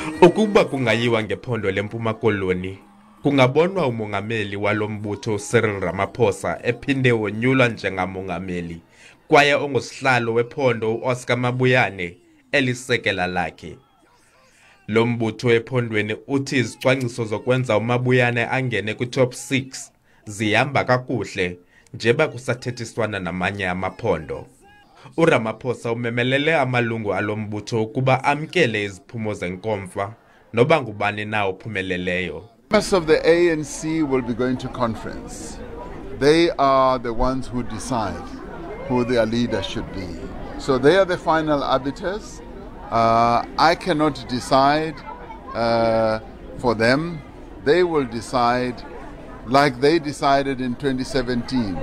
Ukuba kungayiwa ngephondo leMpuma Koloni, kungabonwa umongameli walombutho uCyril Ramaphosa ephinde wonyulwa njengamongameli, kwaye ongosihlalo wephondo uOscar Mabuyane elisekela lakhe. Lo mbutho ephondweni uthi izicwangciso zokwenza uMabuyane angene kwi-top 6 zihamba kakuhle njeba kusathethiswana namanye amaphondo. URamaphosa umemelele amalungu alombutho ukuba amkele iziphumo zenkomfa noba ngubani na ophumeleleyo. Members of the ANC will be going to conference. They are the ones who decide who their leader should be. So they are the final arbiters. I cannot decide for them. They will decide like they decided in 2017.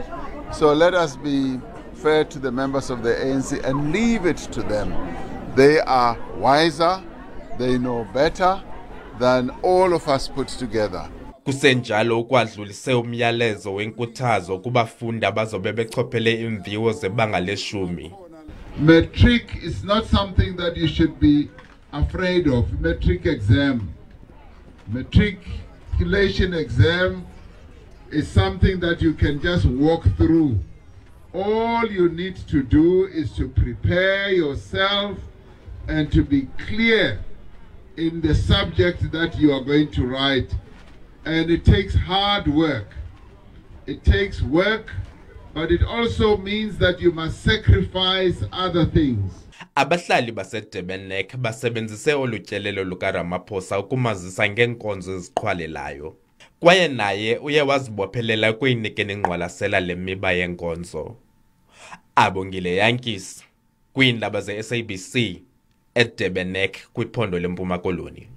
So let us be fair to the members of the ANC and leave it to them. They are wiser, they know better than all of us put together. Kusenjalo ukwadlulise umyalezo wenkuthazo kubafundi abazobe bechophele imviwo zebanga leshumi. Matric is not something that you should be afraid of. Matric exam. Matriculation exam is something that you can just walk through. All you need to do is to prepare yourself and to be clear in the subject that you are going to write. And it takes hard work. It takes work, but it also means that you must sacrifice other things. Abahlali baseDurban basebenzise olutyelelo lukaRamaphosa ukumazisa ngeenkonzo eziqhwalelayo. Kwaye naye uye wazibophelela kuyinikeni ingqwalasela lemiba yenkonzo. Abongile Yankis, kwiindaba ze-SABC, eDurban kwiphondo leMpuma Koloni.